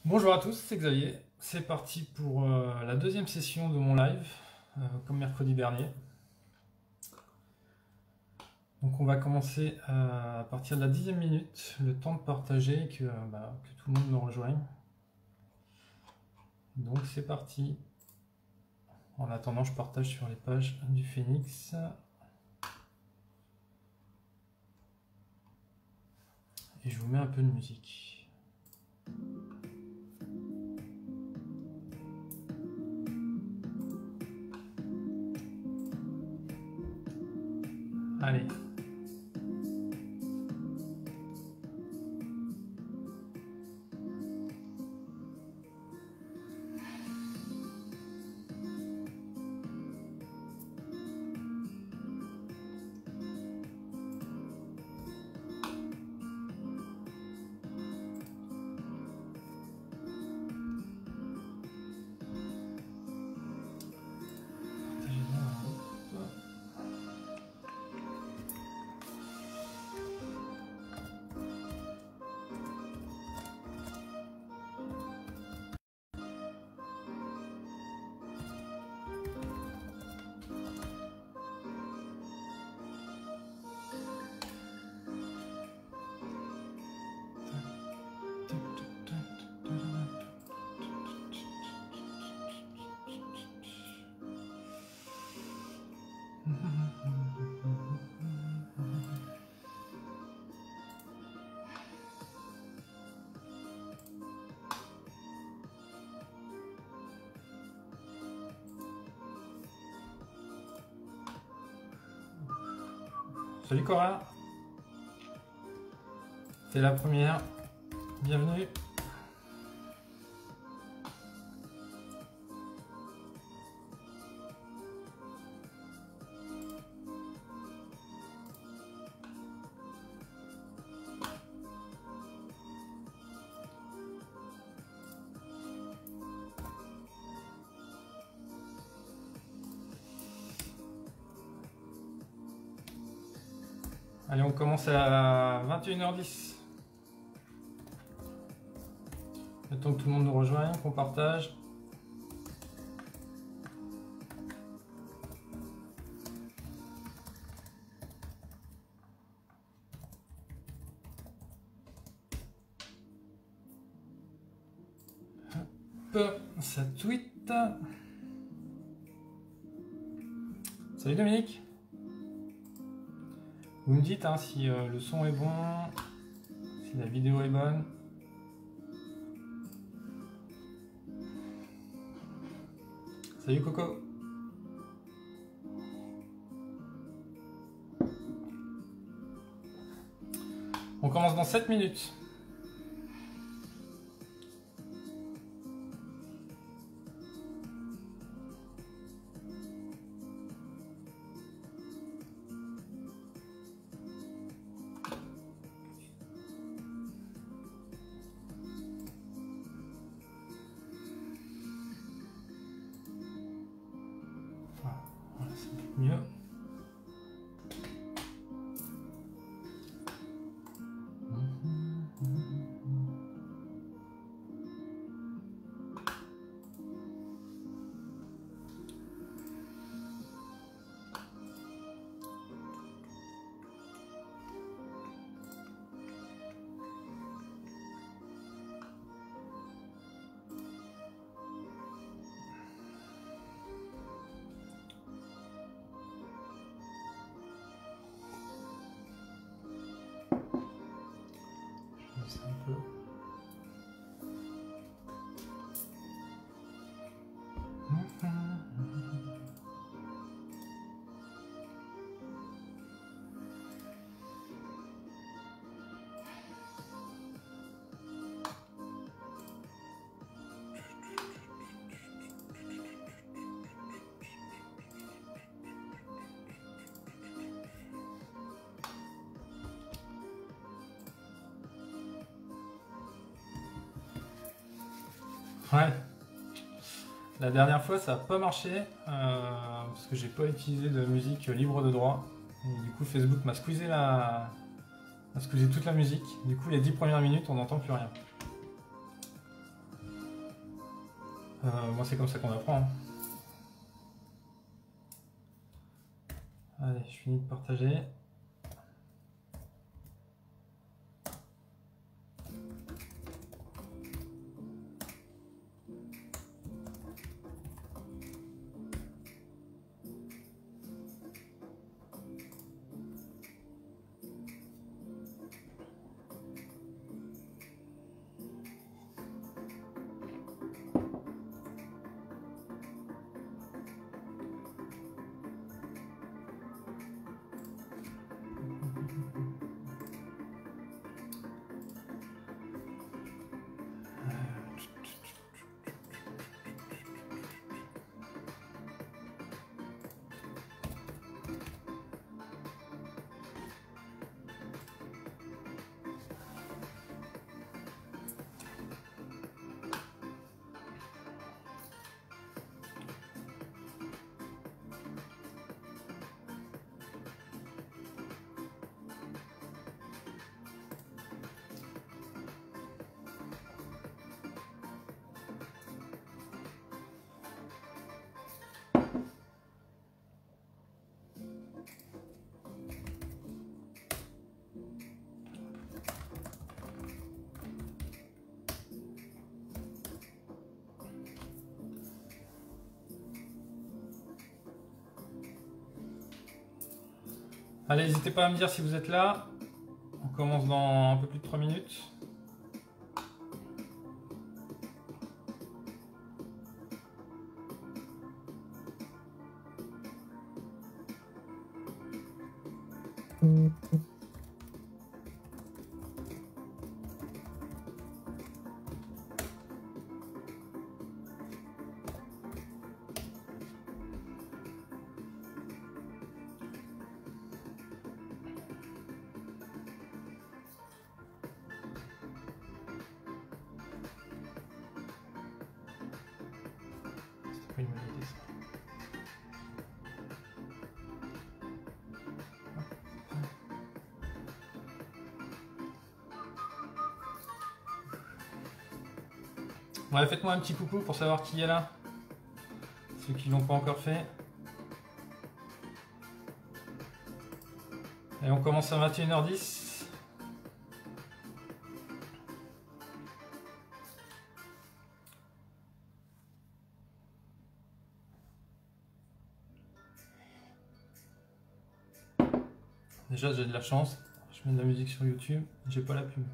Bonjour à tous, c'est Xavier. C'est parti pour la deuxième session de mon live, comme mercredi dernier. Donc on va commencer à partir de la 10e minute, le temps de partager et que tout le monde me rejoigne. Donc c'est parti. En attendant, je partage sur les pages du Phoenix. Et je vous mets un peu de musique. Allez. Salut Cora, c'est la première, bienvenue. Allez, on commence à 21h10. Le temps que tout le monde nous rejoigne, qu'on partage. Hop, ça tweet. Salut Dominique. Vous me dites si le son est bon, si la vidéo est bonne. Salut Coco. On commence dans 7 minutes. Voilà, c'est mieux. Un peu. Ouais. La dernière fois, ça n'a pas marché parce que j'ai pas utilisé de musique libre de droit. Et du coup, Facebook m'a squeezé toute la musique. Du coup, les 10 premières minutes, on n'entend plus rien. Moi, c'est comme ça qu'on apprend. Allez, je finis de partager. Allez, n'hésitez pas à me dire si vous êtes là. On commence dans un peu plus de 3 minutes. C'était pas une bonne idée, ça. Ouais, faites-moi un petit coucou pour savoir qui est là. Ceux qui l'ont pas encore fait. Et on commence à 21h10. Déjà, j'ai de la chance. Je mets de la musique sur YouTube. J'ai pas la pub.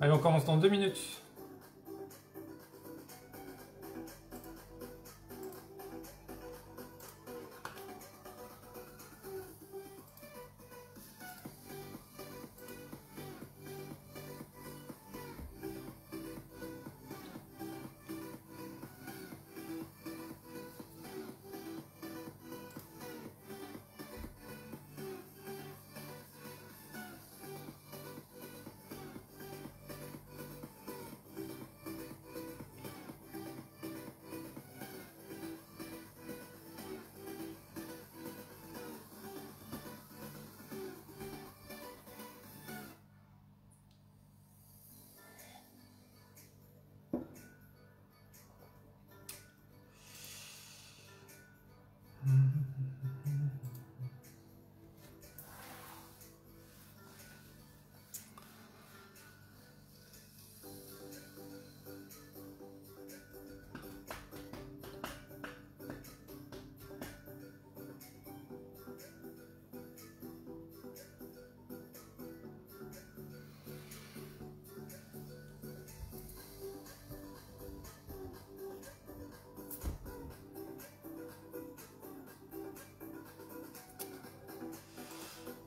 Allez, on commence dans 2 minutes.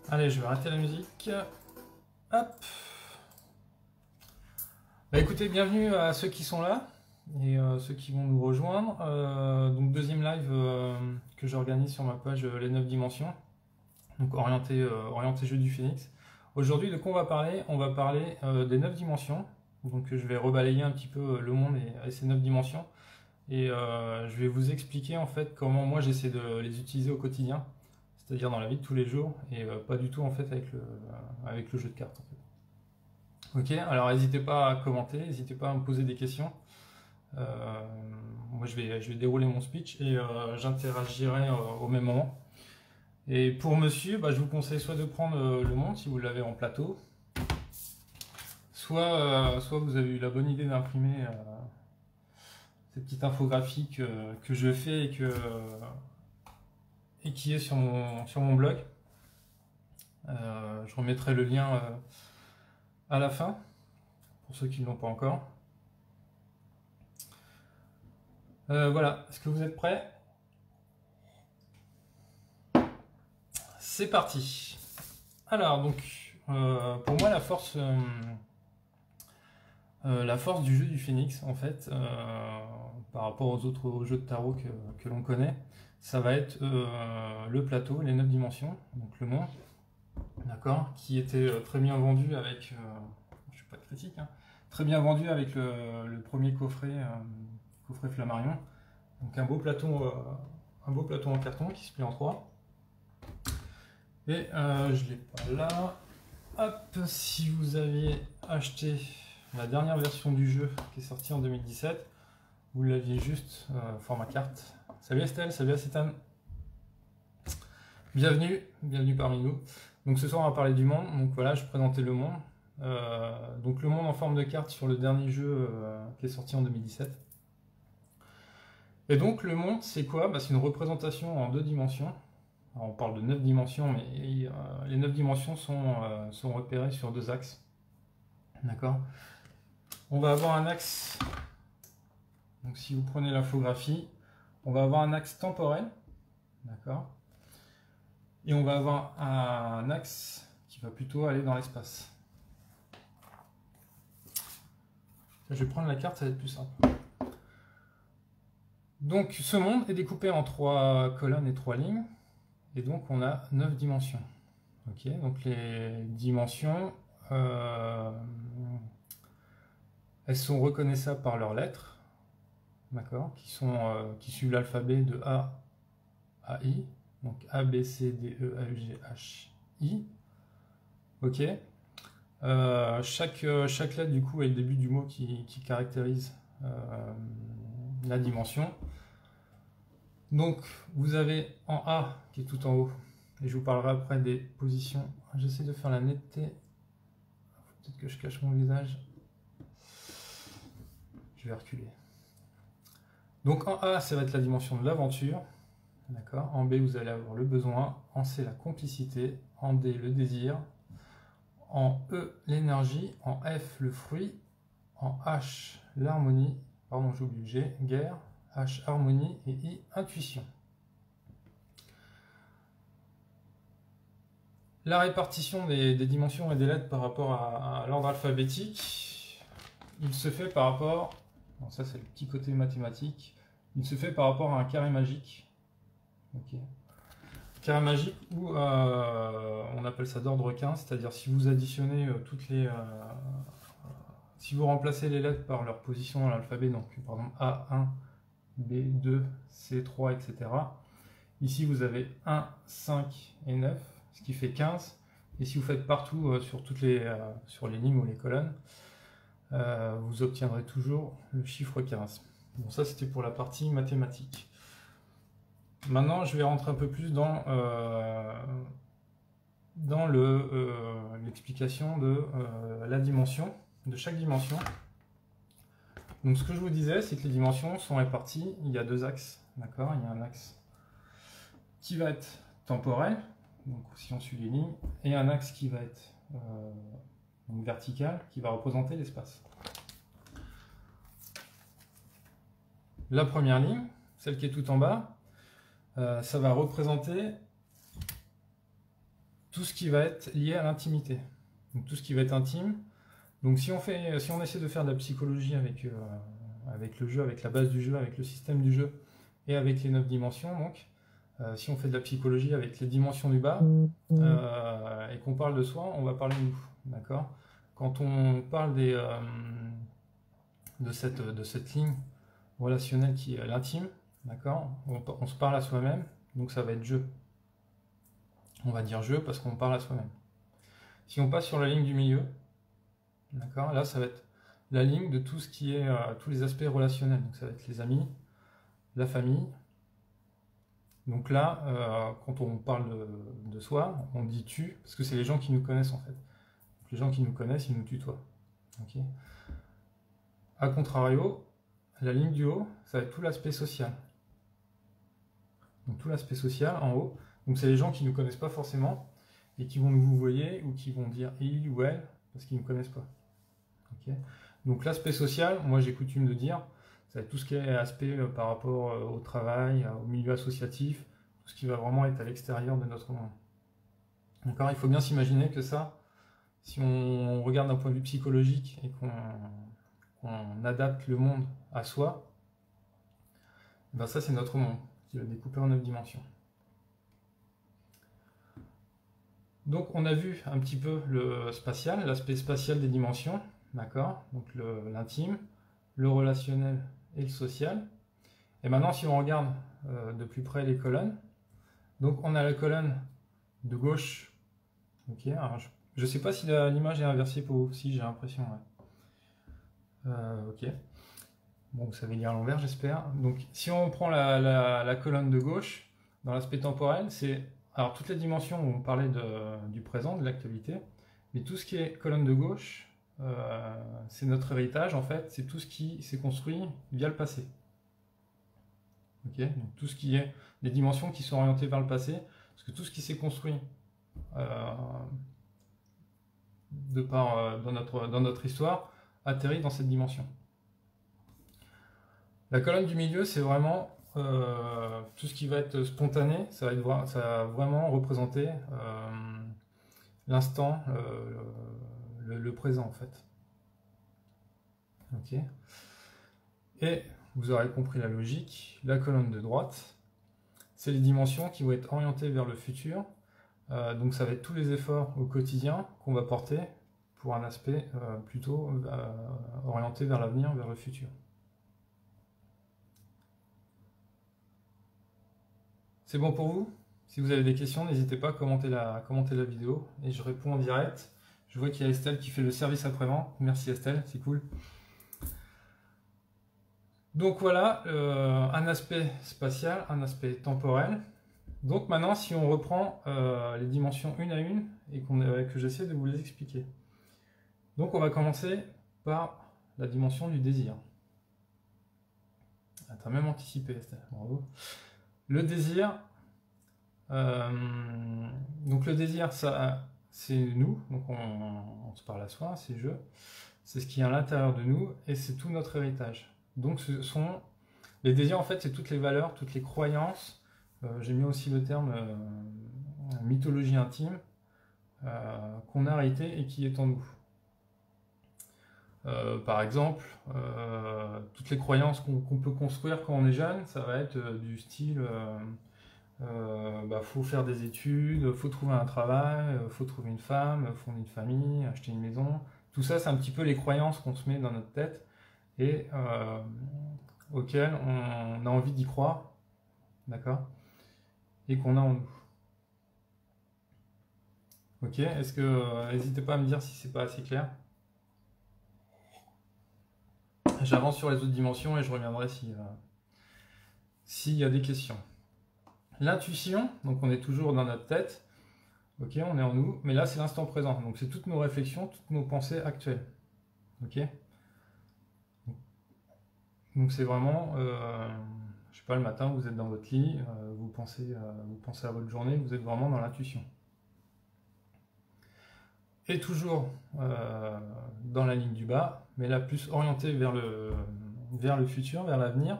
Allez, je vais arrêter la musique. Hop. Bah écoutez, bienvenue à ceux qui sont là. et ceux qui vont nous rejoindre. Donc deuxième live que j'organise sur ma page Les 9 dimensions, donc orienté jeu du Phénix. Aujourd'hui, de quoi on va parler? On va parler des 9 dimensions. Donc je vais rebalayer un petit peu le monde et ces 9 dimensions. Et je vais vous expliquer en fait comment moi j'essaie de les utiliser au quotidien, c'est-à-dire dans la vie de tous les jours, et pas du tout en fait avec le jeu de cartes. En fait. Ok, alors n'hésitez pas à commenter, n'hésitez pas à me poser des questions. Moi je vais dérouler mon speech et j'interagirai au même moment. Et pour monsieur, bah, je vous conseille soit de prendre le monde si vous l'avez en plateau, soit vous avez eu la bonne idée d'imprimer cette petite infographie que je fais et qui est sur mon blog. Je remettrai le lien à la fin, pour ceux qui ne l'ont pas encore. Voilà, est-ce que vous êtes prêts? C'est parti. Alors, donc, pour moi, la force du jeu du Phénix, en fait, par rapport aux autres jeux de tarot que l'on connaît, ça va être le plateau, les 9 dimensions, donc le monde, d'accord, qui était très bien vendu avec, je suis pas critique, hein, très bien vendu avec le premier coffret Flammarion, donc un beau plateau en carton qui se plie en 3. Et je l'ai pas là. Hop, si vous aviez acheté la dernière version du jeu qui est sortie en 2017, vous l'aviez juste format carte. Salut Estelle, salut Acétane. Bienvenue parmi nous. Donc ce soir on va parler du monde. Donc voilà, je présentais le monde. Donc le monde en forme de carte sur le dernier jeu qui est sorti en 2017. Et donc le monde c'est quoi? Bah, c'est une représentation en 2 dimensions. Alors, on parle de 9 dimensions, mais les 9 dimensions sont repérées sur 2 axes. D'accord? On va avoir un axe, donc si vous prenez l'infographie, on va avoir un axe temporel, d'accord? Et on va avoir un axe qui va plutôt aller dans l'espace. Je vais prendre la carte, ça va être plus simple. Donc ce monde est découpé en 3 colonnes et 3 lignes. Et donc on a 9 dimensions. Ok, donc les dimensions, elles sont reconnaissables par leurs lettres, d'accord, qui suivent l'alphabet de A à I, donc A, B, C, D, E, F, G, H, I. Ok. Chaque lettre du coup est le début du mot qui caractérise la dimension. Donc vous avez en A qui est tout en haut, et je vous parlerai après des positions. J'essaie de faire la netteté. Peut-être que je cache mon visage. Je vais reculer. Donc en A, ça va être la dimension de l'aventure. D'accord. En B, vous allez avoir le besoin. En C, la complicité. En D, le désir. En E, l'énergie. En F, le fruit. En H, l'harmonie. Pardon, j'ai oublié le G, guerre. H, harmonie. Et I, intuition. La répartition des dimensions et des lettres par rapport à l'ordre alphabétique, il se fait par rapport, bon, ça c'est le petit côté mathématique, il se fait par rapport à un carré magique. Okay. Carré magique où on appelle ça d'ordre 15, c'est-à-dire si vous additionnez si vous remplacez les lettres par leur position dans l'alphabet, donc par exemple A1, B2, C3, etc. Ici vous avez 1, 5 et 9. Ce qui fait 15, et si vous faites partout sur les lignes ou les colonnes, vous obtiendrez toujours le chiffre 15. Bon, ça c'était pour la partie mathématique. Maintenant je vais rentrer un peu plus dans l'explication de la dimension, de chaque dimension. Donc ce que je vous disais, c'est que les dimensions sont réparties, il y a 2 axes, d'accord? Il y a un axe qui va être temporel, donc si on suit les lignes, et un axe qui va être donc vertical, qui va représenter l'espace. La première ligne, celle qui est tout en bas, ça va représenter tout ce qui va être lié à l'intimité. Donc tout ce qui va être intime. Donc si on essaie de faire de la psychologie avec le jeu, avec la base du jeu, avec le système du jeu et avec les 9 dimensions. Donc, si on fait de la psychologie avec les dimensions du bas et qu'on parle de soi, on va parler de nous. D'accord? Quand on parle de cette ligne relationnelle qui est l'intime, d'accord, on se parle à soi-même, donc ça va être je. On va dire je parce qu'on parle à soi-même. Si on passe sur la ligne du milieu, d'accord, là ça va être la ligne de tout ce qui est tous les aspects relationnels. Donc ça va être les amis, la famille. Donc là, quand on parle de soi, on dit tu, parce que c'est les gens qui nous connaissent en fait. Donc, les gens qui nous connaissent, ils nous tutoient. Okay. A contrario, la ligne du haut, ça va être tout l'aspect social. Donc tout l'aspect social en haut, donc c'est les gens qui ne nous connaissent pas forcément et qui vont nous vouvoyer ou qui vont dire il ou elle parce qu'ils ne nous connaissent pas. Okay. Donc l'aspect social, moi j'ai coutume de dire, ça va être tout ce qui est aspect par rapport au travail, au milieu associatif, tout ce qui va vraiment être à l'extérieur de notre monde. D'accord, il faut bien s'imaginer que ça, si on regarde d'un point de vue psychologique et qu'on adapte le monde à soi, ben ça c'est notre monde qui va découper en 9 dimensions. Donc on a vu un petit peu le spatial, l'aspect spatial des dimensions, d'accord, donc l'intime, le relationnel et le social. Et maintenant si on regarde de plus près les colonnes, donc on a la colonne de gauche, ok, alors je ne sais pas si l'image est inversée pour vous, si j'ai l'impression, ouais. Ok. Bon, vous savez lire à l'envers, j'espère. Donc, si on prend la colonne de gauche, dans l'aspect temporel, c'est... Alors, toutes les dimensions où on parlait du présent, de l'actualité, mais tout ce qui est colonne de gauche, c'est notre héritage, en fait, c'est tout ce qui s'est construit via le passé. Ok, donc, tout ce qui est les dimensions qui sont orientées vers le passé, parce que tout ce qui s'est construit dans notre histoire atterrit dans cette dimension. La colonne du milieu, c'est vraiment tout ce qui va être spontané, ça va vraiment représenter l'instant, le présent en fait. Ok. Et vous aurez compris la logique, la colonne de droite, c'est les dimensions qui vont être orientées vers le futur. Donc ça va être tous les efforts au quotidien qu'on va porter pour un aspect plutôt orienté vers l'avenir, vers le futur. C'est bon pour vous? Si vous avez des questions, n'hésitez pas à commenter la vidéo et je réponds en direct. Je vois qu'il y a Estelle qui fait le service après-vente. Merci Estelle, c'est cool. Donc voilà, un aspect spatial, un aspect temporel. Donc maintenant, si on reprend les dimensions une à une et que j'essaie de vous les expliquer. Donc on va commencer par la dimension du désir. Ah, t'as même anticipé Estelle, bravo. Le désir, donc le désir, ça, c'est nous, donc on se parle à soi, c'est je, c'est ce qui est à l'intérieur de nous et c'est tout notre héritage. Donc ce sont les désirs en fait, c'est toutes les valeurs, toutes les croyances. J'ai mis aussi le terme mythologie intime qu'on a hérité et qui est en nous. Par exemple, toutes les croyances qu'on peut construire quand on est jeune, ça va être du style faut faire des études, faut trouver un travail, faut trouver une femme, fonder une famille, acheter une maison. Tout ça, c'est un petit peu les croyances qu'on se met dans notre tête et auxquelles on a envie d'y croire, d'accord, et qu'on a en nous. Ok, est-ce que n'hésitez pas à me dire si c'est pas assez clair. J'avance sur les autres dimensions et je reviendrai s'il y a des questions. L'intuition, donc on est toujours dans notre tête, ok, on est en nous, mais là c'est l'instant présent, donc c'est toutes nos réflexions, toutes nos pensées actuelles, ok. Donc c'est vraiment, je sais pas, le matin vous êtes dans votre lit, vous pensez à votre journée, vous êtes vraiment dans l'intuition. Et toujours dans la ligne du bas, mais là plus orienté vers le futur, vers l'avenir,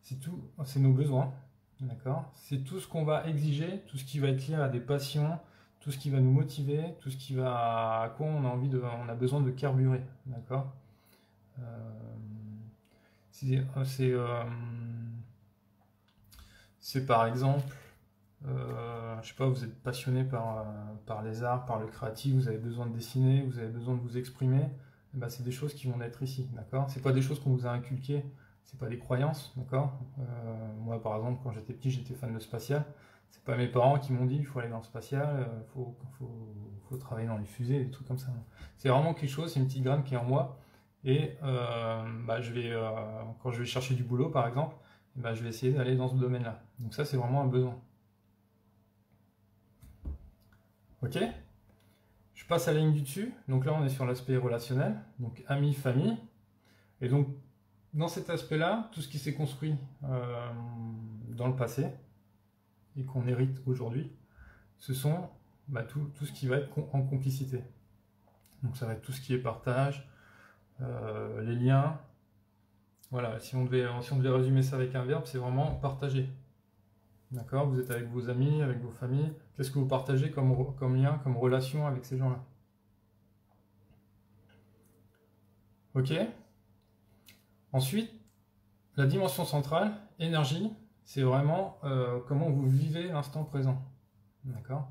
c'est nos besoins. D'accord, c'est tout ce qu'on va exiger, tout ce qui va être lié à des passions, tout ce qui va nous motiver, tout ce à quoi on a besoin de carburer. D'accord, C'est par exemple, je sais pas, vous êtes passionné par les arts, par le créatif, vous avez besoin de dessiner, vous avez besoin de vous exprimer, eh ben, c'est des choses qui vont naître ici, d'accord? C'est pas des choses qu'on vous a inculquées, c'est pas des croyances, d'accord? Moi, par exemple, quand j'étais petit, j'étais fan de spatial. C'est pas mes parents qui m'ont dit il faut aller dans le spatial, faut travailler dans les fusées, des trucs comme ça. C'est vraiment quelque chose, c'est une petite graine qui est en moi. Et bah, quand je vais chercher du boulot, par exemple, bah, je vais essayer d'aller dans ce domaine-là. Donc ça, c'est vraiment un besoin. Ok? Je passe à la ligne du dessus. Donc là, on est sur l'aspect relationnel. Donc amis, famille. Et donc, dans cet aspect-là, tout ce qui s'est construit dans le passé et qu'on hérite aujourd'hui, ce sont bah, tout ce qui va être en complicité. Donc ça va être tout ce qui est partage, les liens. Voilà, si on devait résumer ça avec un verbe, c'est vraiment partager. D'accord? Vous êtes avec vos amis, avec vos familles. Qu'est-ce que vous partagez comme lien, comme relation avec ces gens-là? Ok? Ensuite, la dimension centrale, énergie, c'est vraiment comment vous vivez l'instant présent. D'accord?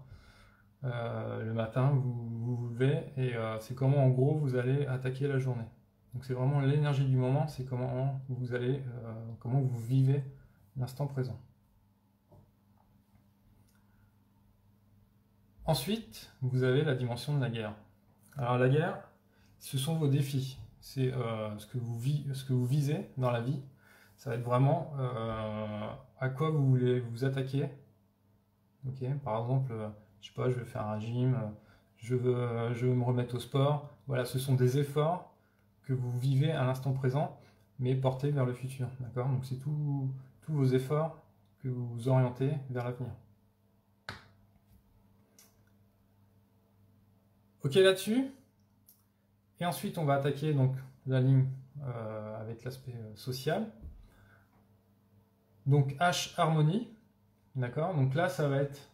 Le matin, vous vous levez et c'est comment en gros vous allez attaquer la journée. Donc c'est vraiment l'énergie du moment, c'est comment comment vous vivez l'instant présent. Ensuite, vous avez la dimension de la guerre. Alors la guerre, ce sont vos défis. C'est ce que vous visez dans la vie. Ça va être vraiment à quoi vous voulez vous attaquer. Okay, par exemple, je sais pas, je veux faire un régime, je veux me remettre au sport. Voilà, ce sont des efforts que vous vivez à l'instant présent, mais portés vers le futur. D'accord? Donc c'est tous vos efforts que vous orientez vers l'avenir. Ok là-dessus. Et ensuite, on va attaquer donc la ligne avec l'aspect social. Donc H, harmonie. D'accord? Donc là, ça va être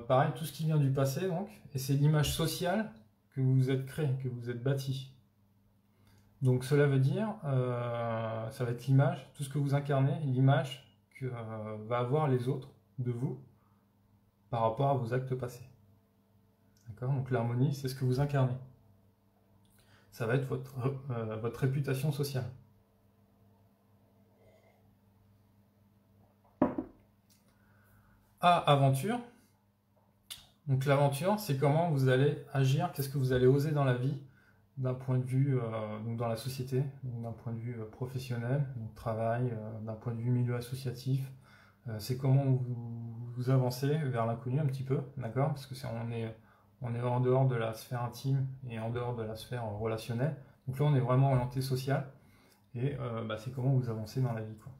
pareil, tout ce qui vient du passé, donc, et c'est l'image sociale que vous vous êtes créé, que vous êtes bâti. Donc cela veut dire, ça va être l'image, tout ce que vous incarnez, l'image que va avoir les autres de vous par rapport à vos actes passés. D'accord? Donc l'harmonie, c'est ce que vous incarnez. Ça va être votre réputation sociale. A, aventure. Donc l'aventure, c'est comment vous allez agir, qu'est-ce que vous allez oser dans la vie, d'un point de vue, donc dans la société, d'un point de vue professionnel, donc travail, d'un point de vue milieu associatif. C'est comment vous avancez vers l'inconnu un petit peu, d'accord? Parce que on est en dehors de la sphère intime et en dehors de la sphère relationnelle. Donc là, on est vraiment orienté social et bah, c'est comment vous avancez dans la vie, quoi.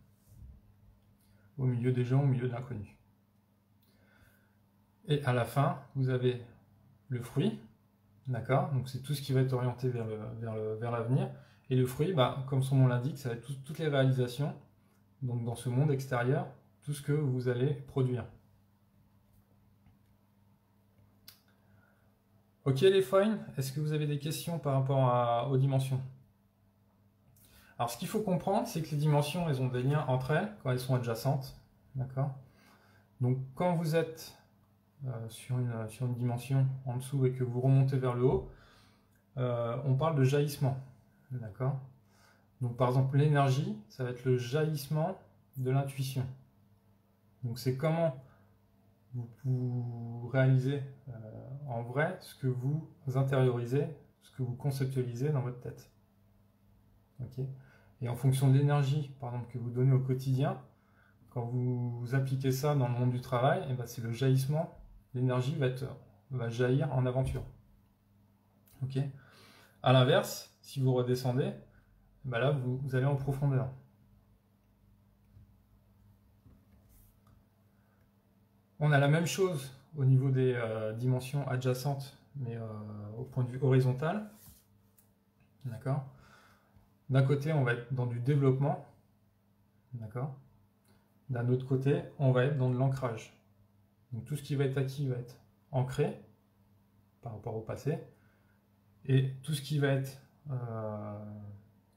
Au milieu des gens, au milieu de l'inconnu. Et à la fin, vous avez le fruit, d'accord? Donc c'est tout ce qui va être orienté vers l'avenir. Et le fruit, bah, comme son nom l'indique, ça va être toutes les réalisations, donc dans ce monde extérieur, tout ce que vous allez produire. Ok les foins, est-ce que vous avez des questions par rapport aux dimensions? Alors ce qu'il faut comprendre, c'est que les dimensions, elles ont des liens entre elles quand elles sont adjacentes, d'accord? Donc quand vous êtes sur une dimension en dessous et que vous remontez vers le haut, on parle de jaillissement, d'accord? Donc par exemple l'énergie, ça va être le jaillissement de l'intuition. Donc c'est comment vous réalisez en vrai ce que vous intériorisez, ce que vous conceptualisez dans votre tête. Okay. Et en fonction de l'énergie, par exemple, que vous donnez au quotidien, quand vous appliquez ça dans le monde du travail, et ben c'est le jaillissement, l'énergie va jaillir en aventure. Okay. À l'inverse, si vous redescendez, ben là vous allez en profondeur. On a la même chose au niveau des dimensions adjacentes, mais au point de vue horizontal. D'accord? D'un côté, on va être dans du développement. D'accord? D'un autre côté, on va être dans de l'ancrage. Donc tout ce qui va être acquis va être ancré par rapport au passé. Et tout ce qui va être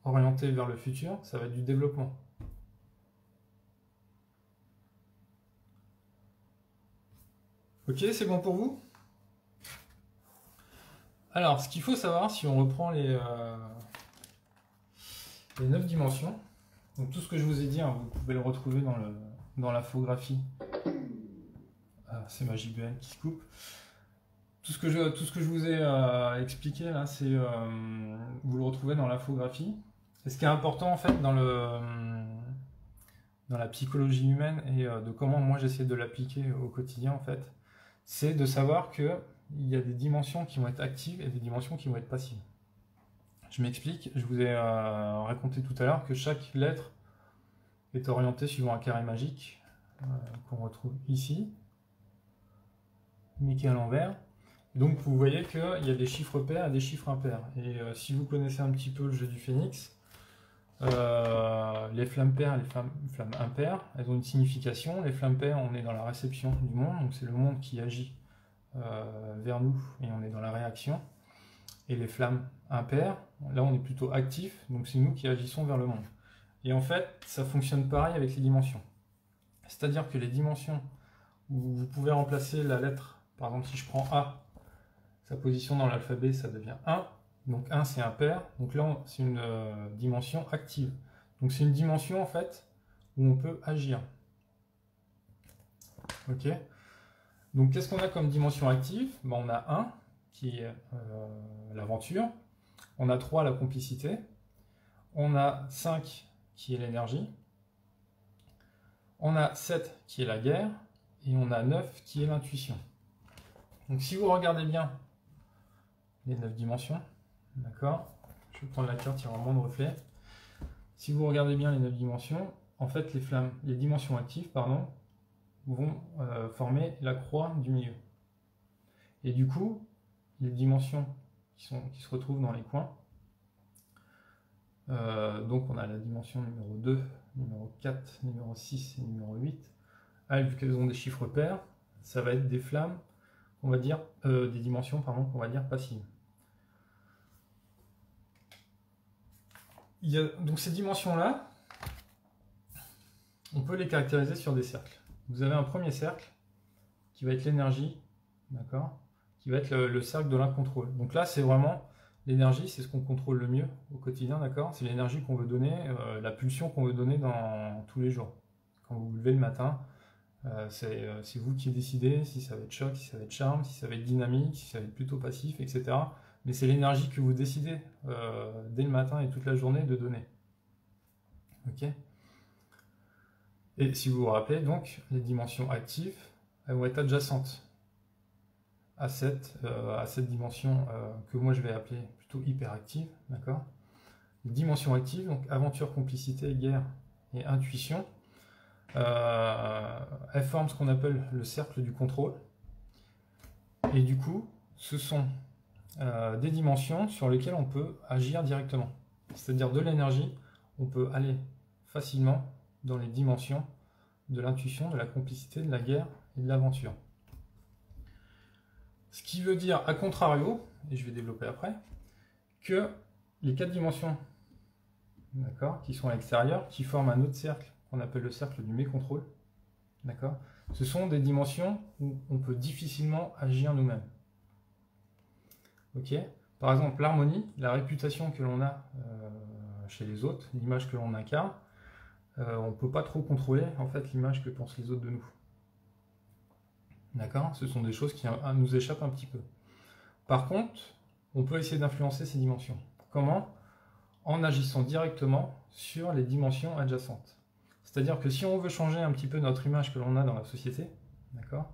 orienté vers le futur, ça va être du développement. Ok, c'est bon pour vous? Alors, ce qu'il faut savoir, si on reprend les 9 dimensions, donc tout ce que je vous ai dit, hein, vous pouvez le retrouver dans l'infographie. Ah, c'est ma JBL qui se coupe. Tout ce que je vous ai expliqué là, vous le retrouvez dans l'infographie. Et ce qui est important en fait dans la psychologie humaine et de comment moi j'essaie de l'appliquer au quotidien en fait, c'est de savoir que il y a des dimensions qui vont être actives et des dimensions qui vont être passives. Je m'explique, je vous ai raconté tout à l'heure que chaque lettre est orientée suivant un carré magique qu'on retrouve ici, mais qui est à l'envers. Donc vous voyez qu'il y a des chiffres pairs et des chiffres impairs. Et si vous connaissez un petit peu le jeu du phénix, les flammes paires et les flammes impaires, elles ont une signification. Les flammes paires, on est dans la réception du monde, donc c'est le monde qui agit vers nous et on est dans la réaction. Et les flammes impaires, là on est plutôt actif, donc c'est nous qui agissons vers le monde. Et en fait, ça fonctionne pareil avec les dimensions. C'est-à-dire que les dimensions où vous pouvez remplacer la lettre, par exemple si je prends A, sa position dans l'alphabet, ça devient 1. Donc 1, c'est impair. Donc là, c'est une dimension active. Donc c'est une dimension, en fait, où on peut agir. Ok. Donc qu'est-ce qu'on a comme dimension active? Ben, on a 1, qui est l'aventure. On a 3, la complicité. On a 5, qui est l'énergie. On a 7, qui est la guerre. Et on a 9, qui est l'intuition. Donc si vous regardez bien les 9 dimensions, d'accord, je vais prendre la carte, il y aura moins de reflets. Si vous regardez bien les 9 dimensions, en fait les dimensions actives vont former la croix du milieu. Et du coup, les dimensions qui se retrouvent dans les coins, donc on a la dimension numéro 2, numéro 4, numéro 6 et numéro 8, elles, vu qu'elles ont des chiffres pairs, ça va être des flammes, on va dire, des dimensions qu'on va dire passives. Donc ces dimensions-là, on peut les caractériser sur des cercles. Vous avez un premier cercle qui va être l'énergie, d'accord, qui va être le cercle de l'incontrôle. Donc là, c'est vraiment l'énergie, c'est ce qu'on contrôle le mieux au quotidien, d'accord. C'est l'énergie qu'on veut donner, la pulsion qu'on veut donner dans tous les jours. Quand vous vous levez le matin, c'est vous qui décidez si ça va être choc, si ça va être charme, si ça va être dynamique, si ça va être plutôt passif, etc. Mais c'est l'énergie que vous décidez dès le matin et toute la journée de donner. Ok. Et si vous vous rappelez, donc, les dimensions actives, elles vont être adjacentes à cette dimension que moi je vais appeler plutôt hyperactive, d'accord. Les dimensions actives, donc aventure, complicité, guerre et intuition, elles forment ce qu'on appelle le cercle du contrôle. Et du coup, ce sont des dimensions sur lesquelles on peut agir directement. C'est-à-dire de l'énergie, on peut aller facilement dans les dimensions de l'intuition, de la complicité, de la guerre et de l'aventure. Ce qui veut dire, à contrario, et je vais développer après, que les 4 dimensions, d'accord, qui sont à l'extérieur, qui forment un autre cercle, qu'on appelle le cercle du mécontrôle, d'accord, ce sont des dimensions où on peut difficilement agir nous-mêmes. Ok. Par exemple, l'harmonie, la réputation que l'on a chez les autres, l'image que l'on incarne, on ne peut pas trop contrôler en fait l'image que pensent les autres de nous. D'accord. Ce sont des choses qui nous échappent un petit peu. Par contre, on peut essayer d'influencer ces dimensions. Comment? En agissant directement sur les dimensions adjacentes. C'est-à-dire que si on veut changer un petit peu notre image que l'on a dans la société, d'accord,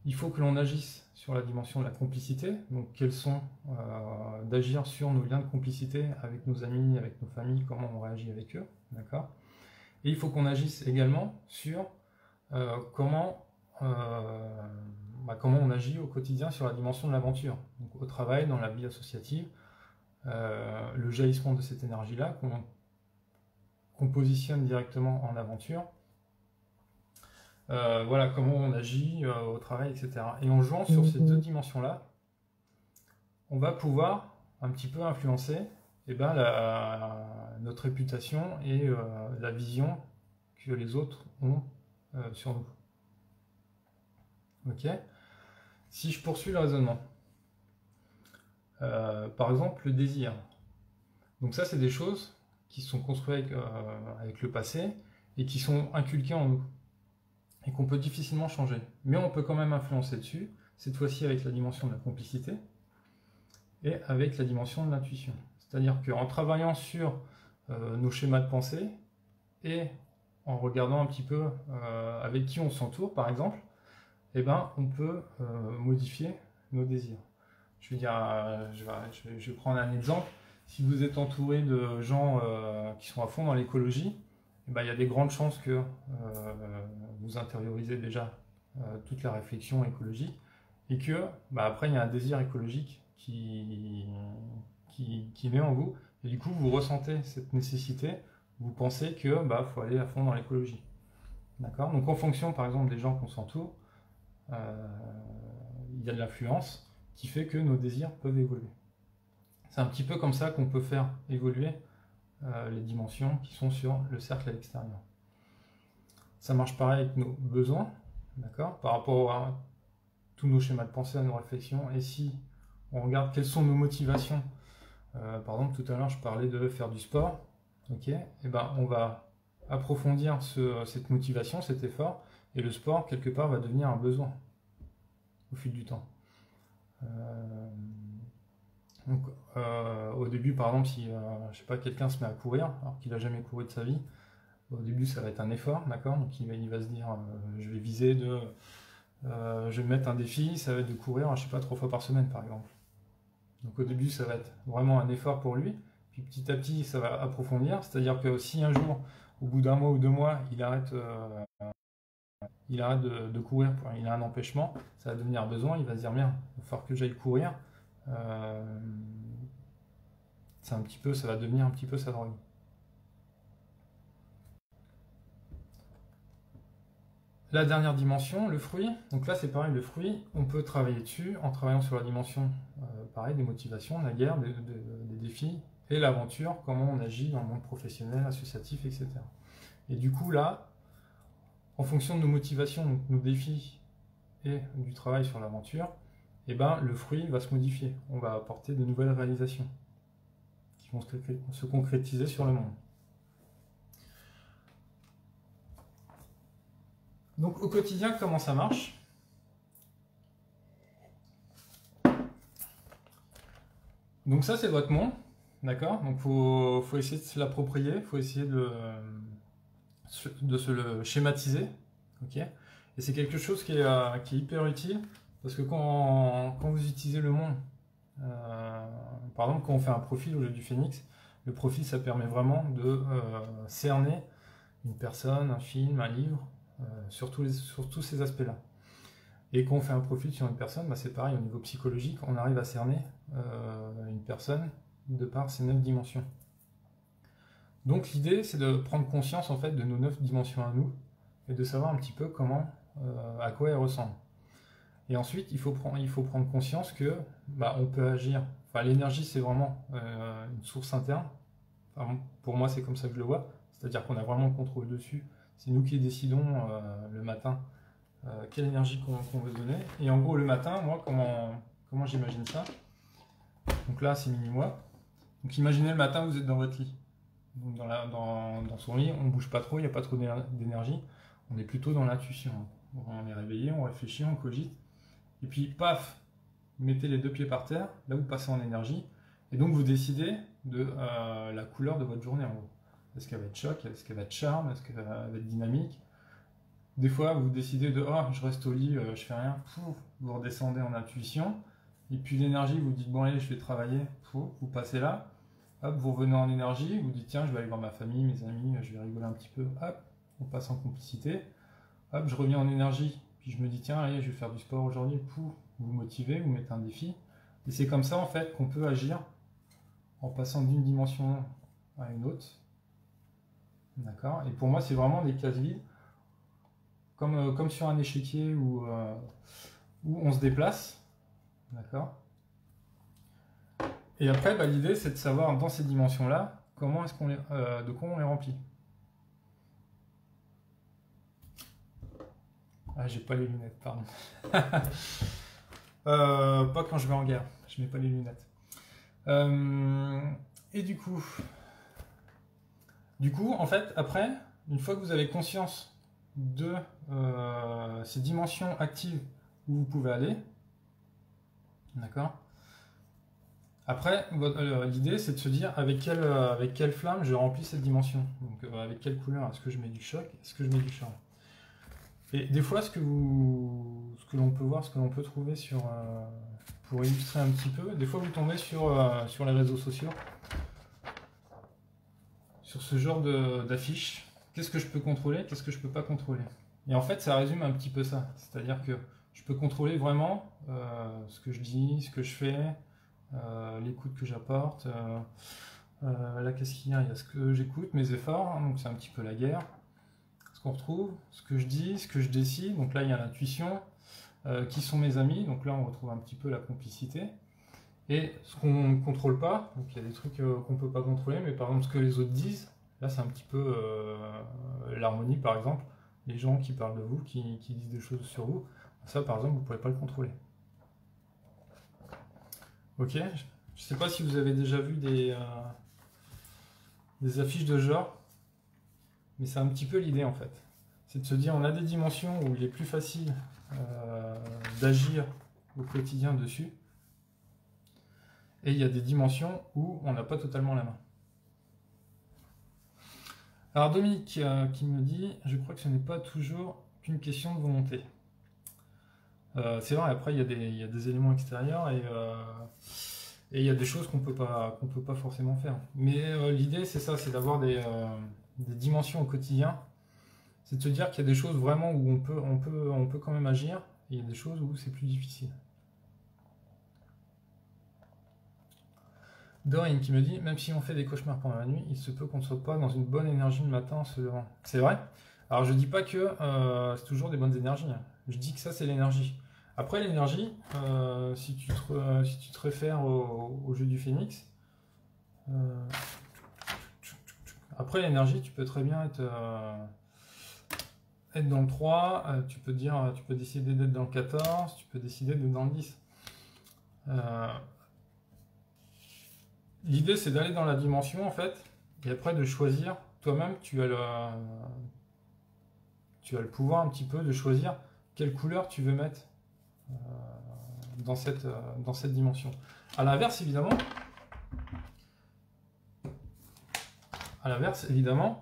il faut que l'on agisse sur la dimension de la complicité, donc quels sont d'agir sur nos liens de complicité avec nos amis, avec nos familles, comment on réagit avec eux, d'accord. Et il faut qu'on agisse également sur comment on agit au quotidien sur la dimension de l'aventure, donc au travail, dans la vie associative, le jaillissement de cette énergie-là qu'on positionne directement en aventure. Voilà comment on agit au travail, etc. Et en jouant sur ces 2 dimensions-là, on va pouvoir un petit peu influencer eh ben, notre réputation et la vision que les autres ont sur nous. Ok? Si je poursuis le raisonnement, par exemple le désir. Donc ça, c'est des choses qui sont construites avec le passé et qui sont inculquées en nous et qu'on peut difficilement changer. Mais on peut quand même influencer dessus, cette fois-ci avec la dimension de la complicité et avec la dimension de l'intuition. C'est-à-dire qu'en travaillant sur nos schémas de pensée et en regardant un petit peu avec qui on s'entoure, par exemple, eh ben, on peut modifier nos désirs. Je veux dire, je vais prendre un exemple. Si vous êtes entouré de gens qui sont à fond dans l'écologie, eh ben, il y a des grandes chances que vous intériorisez déjà toute la réflexion écologique et que bah, après il y a un désir écologique qui naît en vous et du coup vous ressentez cette nécessité, vous pensez que bah, faut aller à fond dans l'écologie. D'accord? Donc en fonction par exemple des gens qu'on s'entoure, il y a de l'influence qui fait que nos désirs peuvent évoluer. C'est un petit peu comme ça qu'on peut faire évoluer les dimensions qui sont sur le cercle à l'extérieur. Ça marche pareil avec nos besoins, d'accord, par rapport à tous nos schémas de pensée, à nos réflexions, et si on regarde quelles sont nos motivations, par exemple tout à l'heure je parlais de faire du sport, ok, et ben on va approfondir cette motivation, cet effort, et le sport quelque part va devenir un besoin au fil du temps. Donc, au début, par exemple, si je sais pas, quelqu'un se met à courir alors qu'il n'a jamais couru de sa vie, au début ça va être un effort, d'accord. Donc il va se dire, je vais viser je vais mettre un défi, ça va être de courir, je sais pas, 3 fois par semaine, par exemple. Donc au début, ça va être vraiment un effort pour lui. Puis petit à petit, ça va approfondir. C'est-à-dire que si un jour, au bout d'un mois ou 2 mois, il arrête de courir, il a un empêchement, ça va devenir un besoin, il va se dire merde, il va falloir que j'aille courir. Ça va devenir un petit peu sa drogue. La dernière dimension, le fruit. Donc là, c'est pareil, le fruit, on peut travailler dessus en travaillant sur la dimension, pareil, des motivations, la guerre, des défis, et l'aventure, comment on agit dans le monde professionnel, associatif, etc. Et du coup, là, en fonction de nos motivations, donc nos défis et du travail sur l'aventure, eh ben, le fruit va se modifier. On va apporter de nouvelles réalisations qui vont se concrétiser sur le monde. Donc au quotidien, comment ça marche? Donc ça, c'est votre monde, d'accord? Donc faut essayer de se l'approprier, il faut essayer de se le schématiser, ok? Et c'est quelque chose qui est hyper utile, parce que quand vous utilisez le monde, par exemple, quand on fait un profil au jeu du Phénix, le profil, ça permet vraiment de cerner une personne, un film, un livre, sur tous ces aspects-là. Et quand on fait un profil sur une personne, bah c'est pareil, au niveau psychologique, on arrive à cerner une personne de par ces 9 dimensions. Donc l'idée, c'est de prendre conscience en fait de nos 9 dimensions à nous, et de savoir un petit peu à quoi elles ressemblent. Et ensuite, il faut prendre conscience que bah, on peut agir. Enfin, l'énergie, c'est vraiment une source interne. Enfin, pour moi, c'est comme ça que je le vois. C'est-à-dire qu'on a vraiment le contrôle dessus. C'est nous qui décidons le matin quelle énergie qu'on veut donner. Et en gros, le matin, moi, comment j'imagine ça? Donc là, c'est mini-moi. Donc imaginez le matin, vous êtes dans votre lit. Donc dans son lit, on ne bouge pas trop, il n'y a pas trop d'énergie. On est plutôt dans l'intuition. On est réveillé, on réfléchit, on cogite. Et puis, paf, mettez les 2 pieds par terre, là vous passez en énergie. Et donc vous décidez de la couleur de votre journée en gros. Est-ce qu'elle va être choc? Est-ce qu'elle va être charme? Est-ce qu'elle va être dynamique? Des fois, vous décidez de oh, je reste au lit, je fais rien. Vous redescendez en intuition. Et puis l'énergie, vous dites bon allez, je vais travailler. Vous passez là. Hop, vous revenez en énergie. Vous dites tiens, je vais aller voir ma famille, mes amis, je vais rigoler un petit peu. Hop, on passe en complicité. Hop, je reviens en énergie. Puis je me dis tiens, allez, je vais faire du sport aujourd'hui. Vous vous motivez, vous mettez un défi. Et c'est comme ça en fait qu'on peut agir en passant d'une dimension à une autre. D'accord? Et pour moi, c'est vraiment des cases vides. Comme sur un échiquier où on se déplace, d'accord? Et après, bah, l'idée, c'est de savoir dans ces dimensions-là, comment est-ce qu'on de quoi on les remplit. Ah, j'ai pas les lunettes, pardon. Pas quand je vais en guerre, je mets pas les lunettes. Et du coup, en fait, après, une fois que vous avez conscience de ces dimensions actives où vous pouvez aller, d'accord. Après, l'idée, c'est de se dire avec quelle flamme je remplis cette dimension. Donc, avec quelle couleur. Est-ce que je mets du choc? Est-ce que je mets du charme? Et des fois, ce que l'on peut voir, ce que l'on peut trouver pour illustrer un petit peu, des fois vous tombez sur les réseaux sociaux, sur ce genre d'affiches. Qu'est-ce que je peux contrôler? Qu'est-ce que je peux pas contrôler? Et en fait, ça résume un petit peu ça. C'est-à-dire que je peux contrôler vraiment ce que je dis, ce que je fais, l'écoute que j'apporte. Là, qu'est-ce qu'il y a? Il y a ce que j'écoute, mes efforts, hein, donc c'est un petit peu la guerre. Ce qu'on retrouve, ce que je dis, ce que je décide. Donc là, il y a l'intuition. Qui sont mes amis. Donc là, on retrouve un petit peu la complicité. Et ce qu'on ne contrôle pas, donc il y a des trucs qu'on ne peut pas contrôler, mais par exemple ce que les autres disent, là c'est un petit peu l'harmonie par exemple, les gens qui parlent de vous, qui disent des choses sur vous, ça par exemple vous ne pouvez pas le contrôler. Ok, je ne sais pas si vous avez déjà vu des affiches de genre, mais c'est un petit peu l'idée en fait. C'est de se dire on a des dimensions où il est plus facile d'agir au quotidien dessus, et il y a des dimensions où on n'a pas totalement la main. Alors Dominique qui me dit, je crois que ce n'est pas toujours qu'une question de volonté. C'est vrai, après il y a des éléments extérieurs et il y a des choses qu'on peut pas forcément faire. Mais l'idée c'est ça, c'est d'avoir des dimensions au quotidien. C'est de se dire qu'il y a des choses vraiment où on peut quand même agir, et il y a des choses où c'est plus difficile. Dorine qui me dit, même si on fait des cauchemars pendant la nuit, il se peut qu'on ne soit pas dans une bonne énergie le matin en se levant. C'est vrai. Alors je dis pas que c'est toujours des bonnes énergies. Hein. Je dis que ça c'est l'énergie. Après l'énergie, si tu te réfères au jeu du phénix, après l'énergie tu peux très bien être dans le 3, tu peux décider d'être dans le 14, tu peux décider d'être dans le 10. L'idée, c'est d'aller dans la dimension, en fait, et après de choisir, toi-même, tu as le pouvoir un petit peu de choisir quelle couleur tu veux mettre dans cette dimension. À l'inverse, évidemment,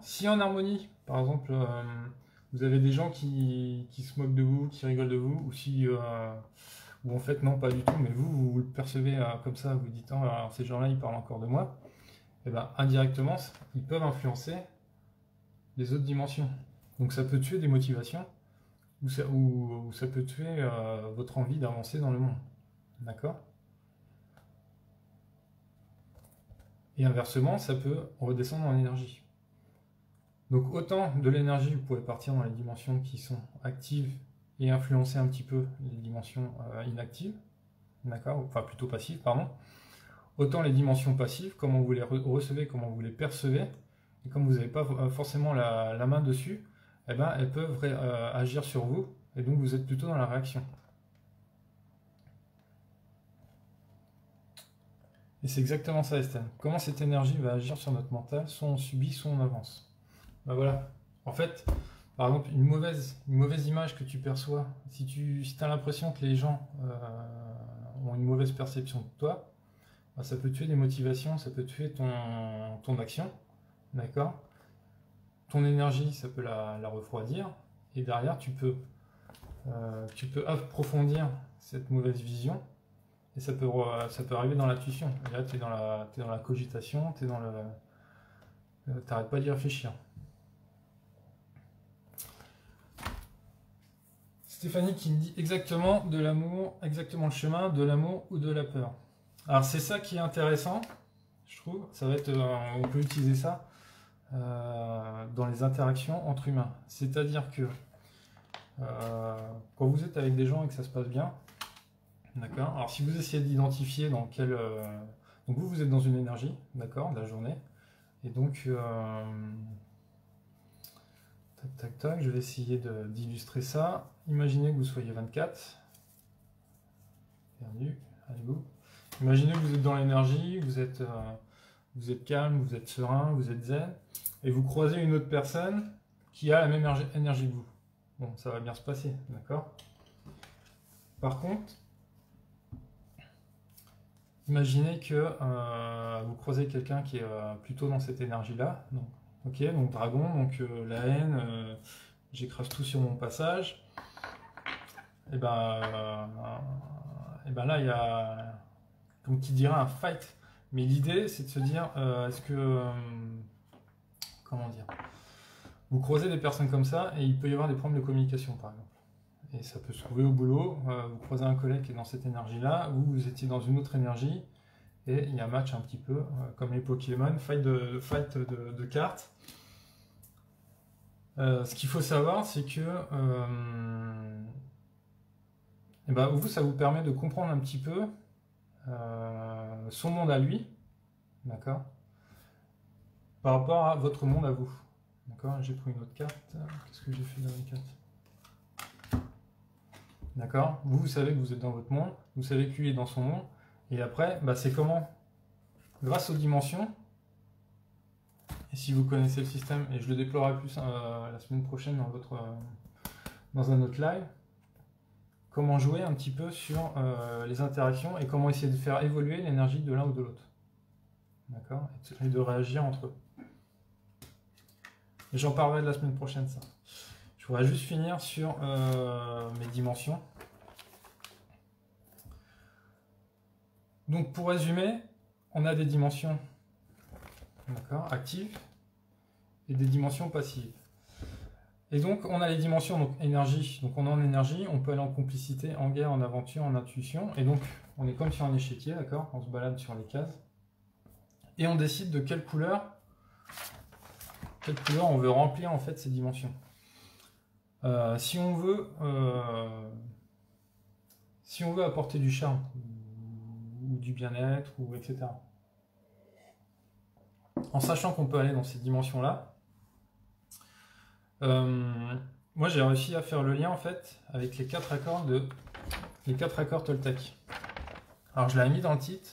si en harmonie, par exemple, vous avez des gens qui se moquent de vous, qui rigolent de vous, ou en fait non pas du tout, mais vous le percevez comme ça, vous dites alors ces gens-là ils parlent encore de moi, et bien indirectement ils peuvent influencer les autres dimensions. Donc ça peut tuer des motivations, ou ça peut tuer votre envie d'avancer dans le monde. D'accord? Et inversement, ça peut redescendre en énergie. Donc autant de l'énergie, vous pouvez partir dans les dimensions qui sont actives et influencer un petit peu les dimensions inactives, d'accord, enfin plutôt passives, pardon. Autant les dimensions passives, comment vous les recevez, comment vous les percevez, et comme vous n'avez pas forcément la main dessus, eh ben, elles peuvent agir sur vous, et donc vous êtes plutôt dans la réaction. Et c'est exactement ça, Estelle. Comment cette énergie va agir sur notre mental, soit on subit, soit on avance. Ben voilà. En fait, par exemple, une mauvaise image que tu perçois, si tu as l'impression que les gens ont une mauvaise perception de toi, ben ça peut tuer des motivations, ça peut tuer ton action, d'accord? Ton énergie, ça peut la refroidir, et derrière, tu peux approfondir cette mauvaise vision, et ça peut arriver dans l'intuition. Et là, tu es dans la cogitation, t'arrêtes pas d'y réfléchir. Stéphanie qui me dit exactement de l'amour, exactement le chemin de l'amour ou de la peur. Alors c'est ça qui est intéressant, je trouve. Ça va être, on peut utiliser ça dans les interactions entre humains. C'est-à-dire que quand vous êtes avec des gens et que ça se passe bien, d'accord. Alors si vous essayez d'identifier dans Donc vous êtes dans une énergie, d'accord, de la journée. Et donc, tac, tac, tac, je vais essayer d'illustrer ça. Imaginez que vous soyez 24. Perdu, allez go. Imaginez que vous êtes dans l'énergie, vous êtes calme, vous êtes serein, vous êtes zen, et vous croisez une autre personne qui a la même énergie que vous. Bon, ça va bien se passer, d'accord? Par contre, imaginez que vous croisez quelqu'un qui est plutôt dans cette énergie-là. Donc, ok, donc dragon, donc la haine, j'écrase tout sur mon passage. Et ben là, il y a, comme qui dirait, un fight. Mais l'idée, c'est de se dire, est-ce que, comment dire, vous croisez des personnes comme ça et il peut y avoir des problèmes de communication, par exemple. Et ça peut se trouver au boulot, vous croisez un collègue qui est dans cette énergie-là, vous étiez dans une autre énergie, et il y a un match un petit peu comme les Pokémon, fight de cartes. Ce qu'il faut savoir, c'est que vous, ça vous permet de comprendre un petit peu son monde à lui, d'accord, par rapport à votre monde à vous. D'accord, j'ai pris une autre carte. Qu'est-ce que j'ai fait dans la carte? D'accord, vous savez que vous êtes dans votre monde, vous savez que lui est dans son monde, et après, c'est comment? Grâce aux dimensions, et si vous connaissez le système, et je le déploierai plus la semaine prochaine dans un autre live, comment jouer un petit peu sur les interactions et comment essayer de faire évoluer l'énergie de l'un ou de l'autre. D'accord, et de réagir entre eux. Et j'en parlerai de la semaine prochaine, ça. Je voudrais juste finir sur mes dimensions. Donc pour résumer, on a des dimensions actives et des dimensions passives. Et donc on a les dimensions donc énergie. Donc on est en énergie, on peut aller en complicité, en guerre, en aventure, en intuition. Et donc on est comme sur un échiquier, d'accord? On se balade sur les cases. Et on décide de quelle couleur on veut remplir en fait ces dimensions. Si on veut apporter du charme ou du bien-être ou etc. En sachant qu'on peut aller dans ces dimensions-là, moi j'ai réussi à faire le lien en fait avec les 4 accords Toltec. Alors je l'ai mis dans le titre.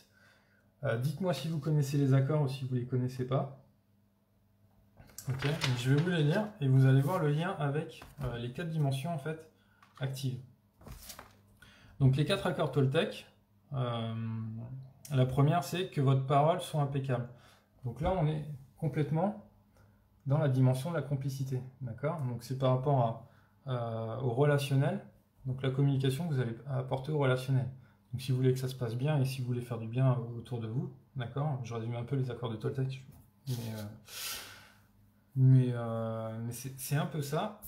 Dites-moi si vous connaissez les accords ou si vous ne les connaissez pas. Ok, je vais vous les lire et vous allez voir le lien avec les 4 dimensions en fait actives. Donc les 4 accords Toltec, la première c'est que votre parole soit impeccable. Donc là on est complètement dans la dimension de la complicité, d'accord? Donc c'est par rapport au relationnel, donc la communication que vous allez apporter au relationnel. Donc si vous voulez que ça se passe bien et si vous voulez faire du bien autour de vous, d'accord? Je résume un peu les accords de Toltec, mais c'est un peu ça.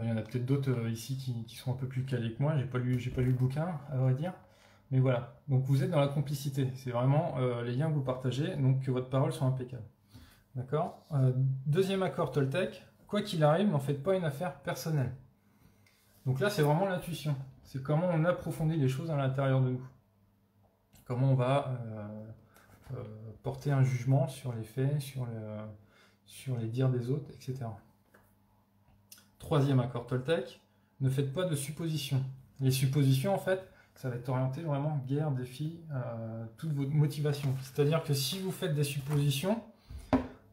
Il y en a peut-être d'autres ici qui sont un peu plus calés que moi, j'ai pas lu le bouquin à vrai dire. Mais voilà, donc vous êtes dans la complicité, c'est vraiment les liens que vous partagez, donc que votre parole soit impeccable. D'accord? Deuxième accord Toltec, quoi qu'il arrive, n'en faites pas une affaire personnelle. Donc là, c'est vraiment l'intuition. C'est comment on approfondit les choses à l'intérieur de nous. Comment on va porter un jugement sur les faits, sur les dires des autres, etc. Troisième accord Toltec, ne faites pas de suppositions. Les suppositions, en fait, ça va être orienté vraiment guerre, défi, toute votre motivation. C'est-à-dire que si vous faites des suppositions,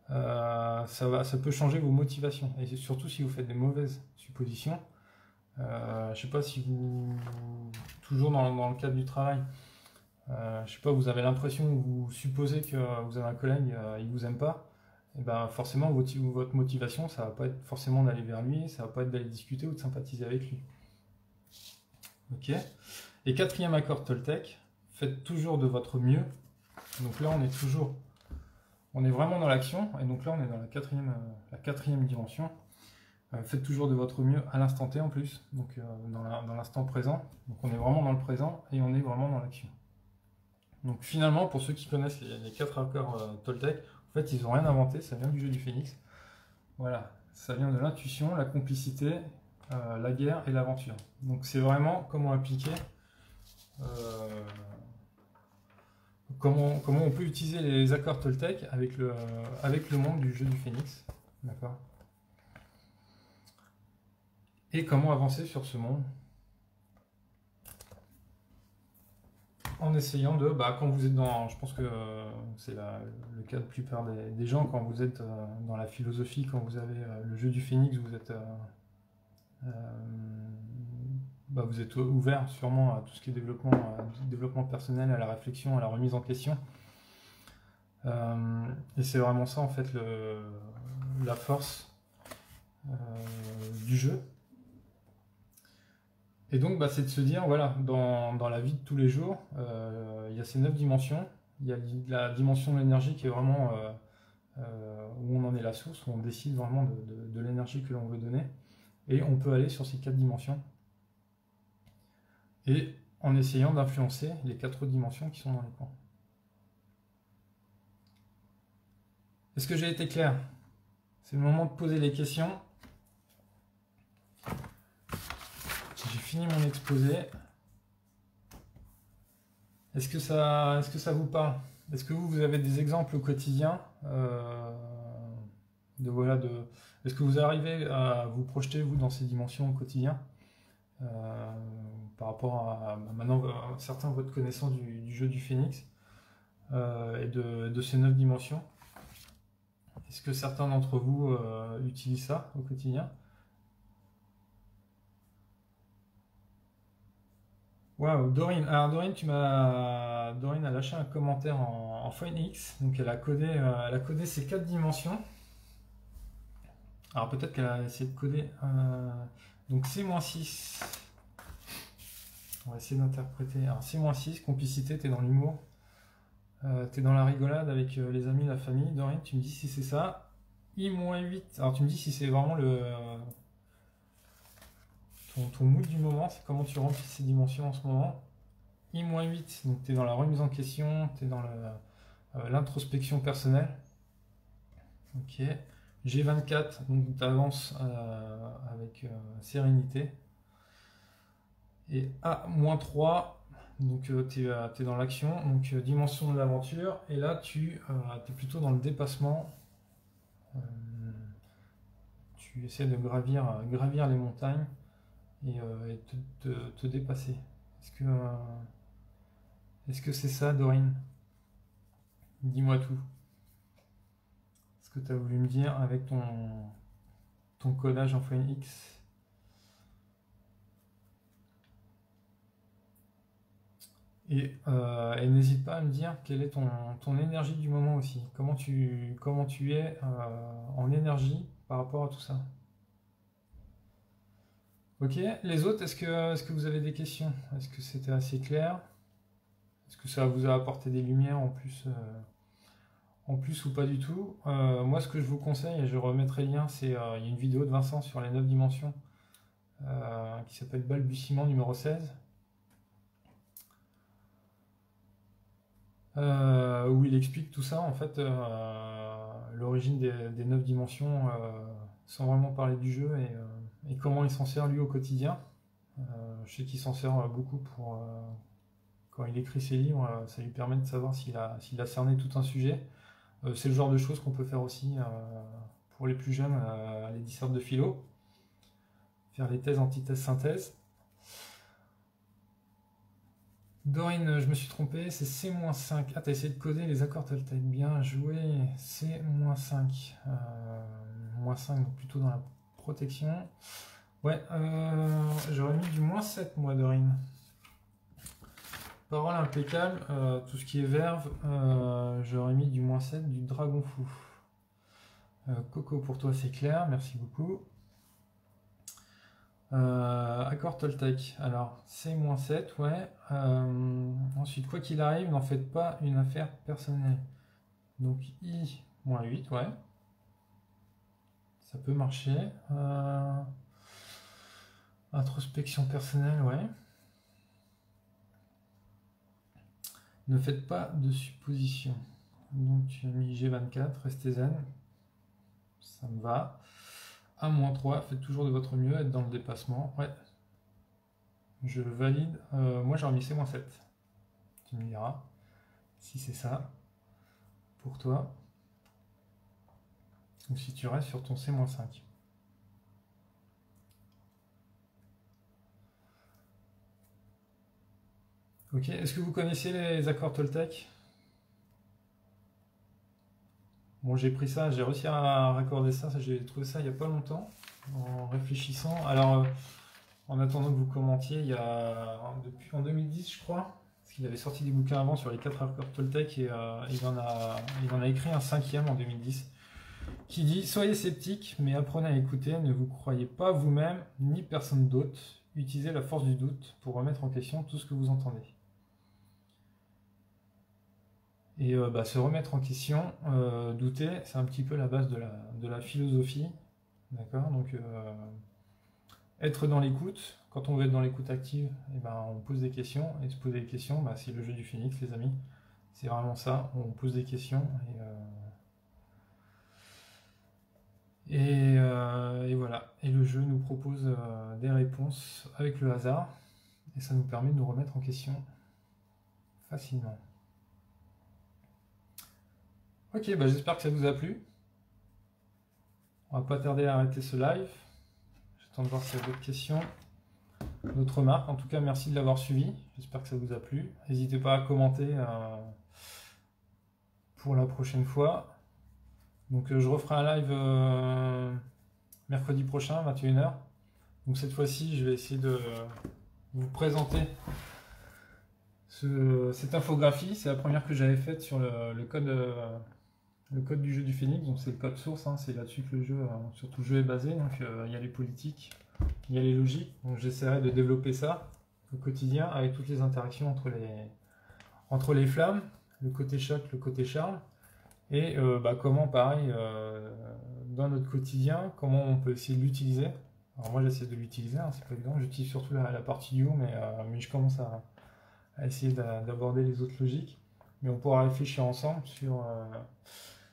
ça peut changer vos motivations. Et surtout si vous faites des mauvaises suppositions. Je ne sais pas si vous... Toujours dans le cadre du travail, je sais pas, vous avez l'impression ou vous supposez que vous avez un collègue, il vous aime pas. Et ben forcément votre motivation, ça va pas être forcément d'aller vers lui, ça va pas être d'aller discuter ou de sympathiser avec lui. Ok. Et quatrième accord Toltec, faites toujours de votre mieux. Donc là on est vraiment dans l'action, et donc là on est dans la quatrième dimension. Faites toujours de votre mieux à l'instant T en plus, donc dans l'instant présent. Donc on est vraiment dans le présent et on est vraiment dans l'action. Donc finalement, pour ceux qui connaissent les 4 accords Toltec, en fait ils n'ont rien inventé, ça vient du jeu du phénix. Voilà, ça vient de l'intuition, la complicité, la guerre et l'aventure. Donc c'est vraiment comment appliquer comment on peut utiliser les accords Toltec avec le monde du jeu du Phénix. D'accord. Et comment avancer sur ce monde en essayant de, quand vous êtes dans, je pense que c'est le cas de la plupart des gens, quand vous êtes dans la philosophie, quand vous avez le jeu du Phénix, vous êtes ouvert sûrement à tout ce qui est développement personnel, à la réflexion, à la remise en question. Et c'est vraiment ça en fait la force du jeu. Et donc c'est de se dire, voilà, dans la vie de tous les jours, il y a ces 9 dimensions. Il y a la dimension de l'énergie qui est vraiment où on en est la source, où on décide vraiment de l'énergie que l'on veut donner. Et on peut aller sur ces 4 dimensions. Et en essayant d'influencer les 4 autres dimensions qui sont dans les coins. Est-ce que j'ai été clair? C'est le moment de poser les questions. J'ai fini mon exposé. Est-ce que ça vous parle? Est-ce que vous avez des exemples au quotidien est-ce que vous arrivez à vous projeter, vous, dans ces dimensions au quotidien par rapport à maintenant certains votre connaissance du jeu du Phénix et de ces 9 dimensions? Est-ce que certains d'entre vous utilisent ça au quotidien? Waouh, Dorine. Alors Dorine a lâché un commentaire en Phoenix, donc elle a codé ces 4 dimensions. Alors peut-être qu'elle a essayé de coder donc C-6. On va essayer d'interpréter. Alors C-6, complicité, t'es dans l'humour. T'es dans la rigolade avec les amis, la famille. Dorine, tu me dis si c'est ça. I-8. Alors tu me dis si c'est vraiment ton mood du moment, c'est comment tu remplis ces dimensions en ce moment. I-8, donc tu es dans la remise en question, tu es dans l'introspection personnelle. Ok. G24, donc tu avances avec sérénité. Et A-3, donc tu es dans l'action, donc dimension de l'aventure. Et là, tu es plutôt dans le dépassement. Tu essaies de gravir les montagnes et te dépasser. Est-ce que c'est ça, Dorine? Dis-moi tout. Ce que tu as voulu me dire avec ton codage en Phoenix. Et n'hésite pas à me dire quelle est ton énergie du moment aussi. Comment tu es en énergie par rapport à tout ça. Ok, les autres, est-ce que vous avez des questions? Est-ce que c'était assez clair? Est-ce que ça vous a apporté des lumières en plus ou pas du tout? Moi, ce que je vous conseille, et je remettrai le lien, c'est il y a une vidéo de Vincent sur les 9 dimensions qui s'appelle Balbutiement numéro 16. Où il explique tout ça, en fait, l'origine des 9 dimensions, sans vraiment parler du jeu et comment il s'en sert lui au quotidien. Je sais qu'il s'en sert beaucoup quand il écrit ses livres, ça lui permet de savoir s'il a cerné tout un sujet. C'est le genre de choses qu'on peut faire aussi pour les plus jeunes, les dissertes de philo, faire les thèses, antithèses, synthèses. Dorine, je me suis trompé, c'est C-5. Ah, t'as essayé de coder les accords Toltec. Bien joué. C-5. -5, donc plutôt dans la protection. Ouais, j'aurais mis du -7, moi, Dorine. Parole impeccable. Tout ce qui est verve, j'aurais mis du -7, du dragon fou. Coco, pour toi, c'est clair. Merci beaucoup. Accord Toltec, alors c'est -7, ouais. Ensuite, quoi qu'il arrive, n'en faites pas une affaire personnelle. Donc I-8, ouais. Ça peut marcher. Introspection personnelle, ouais. Ne faites pas de suppositions. Donc tu as mis G24, restez zen. Ça me va. A-3, faites toujours de votre mieux, être dans le dépassement. Ouais. Je valide. Moi, j'aurais mis C-7. Tu me diras. si c'est ça pour toi, ou si tu restes sur ton C-5. Ok, est-ce que vous connaissez les accords Toltec? Bon, j'ai pris ça, j'ai réussi à raccorder ça, j'ai trouvé ça il n'y a pas longtemps, en réfléchissant. Alors, en attendant que vous commentiez, depuis en 2010, je crois, parce qu'il avait sorti des bouquins avant sur les 4 accords Toltec, et il en a écrit un 5e en 2010, qui dit: Soyez sceptiques, mais apprenez à écouter, ne vous croyez pas vous-même, ni personne d'autre, utilisez la force du doute pour remettre en question tout ce que vous entendez. Et se remettre en question, douter, c'est un petit peu la base de la philosophie, d'accord? Donc, être dans l'écoute, quand on veut être dans l'écoute active, et on pose des questions, et se poser des questions, c'est le jeu du phénix, les amis. C'est vraiment ça, on pose des questions, et voilà. Et le jeu nous propose des réponses avec le hasard, et ça nous permet de nous remettre en question facilement. Ok, j'espère que ça vous a plu. On va pas tarder à arrêter ce live. J'attends de voir s'il y a d'autres questions, d'autres remarques. En tout cas, merci de l'avoir suivi. J'espère que ça vous a plu. N'hésitez pas à commenter pour la prochaine fois. Donc je referai un live mercredi prochain, 21h. Donc cette fois-ci, je vais essayer de vous présenter cette infographie. C'est la première que j'avais faite sur le code du jeu du Phénix. Donc c'est le code source, c'est là-dessus que le jeu, surtout le jeu est basé. Donc il y a les politiques, il y a les logiques. Donc j'essaierai de développer ça au quotidien avec toutes les interactions entre les flammes, le côté choc, le côté charme. Et comment, pareil, dans notre quotidien, comment on peut essayer de l'utiliser. Alors moi j'essaie de l'utiliser, c'est pas évident, j'utilise surtout la partie du haut, mais je commence à essayer d'aborder les autres logiques. Mais on pourra réfléchir ensemble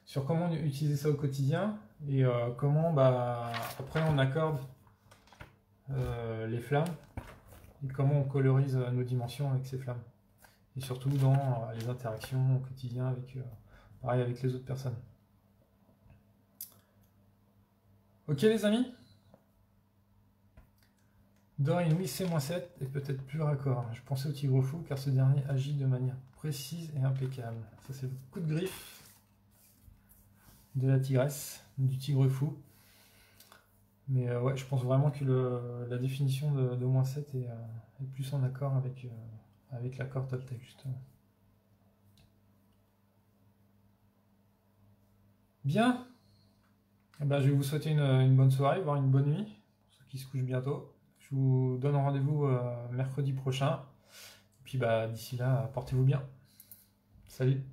sur comment utiliser ça au quotidien, et comment après on accorde les flammes, et comment on colorise nos dimensions avec ces flammes. Et surtout dans les interactions au quotidien avec les autres personnes. Ok les amis? Dorine, oui, C-7 est peut-être plus raccord. Je pensais au tigre fou car ce dernier agit de manière précise et impeccable. Ça c'est le coup de griffe de la tigresse, du tigre fou. Mais ouais, je pense vraiment que la définition de -7 est plus en accord avec l'accord Toltec justement. Bien. Je vais vous souhaiter une bonne soirée, voire une bonne nuit, pour ceux qui se couchent bientôt. Je vous donne rendez-vous mercredi prochain. Et puis d'ici là, portez-vous bien. Salut.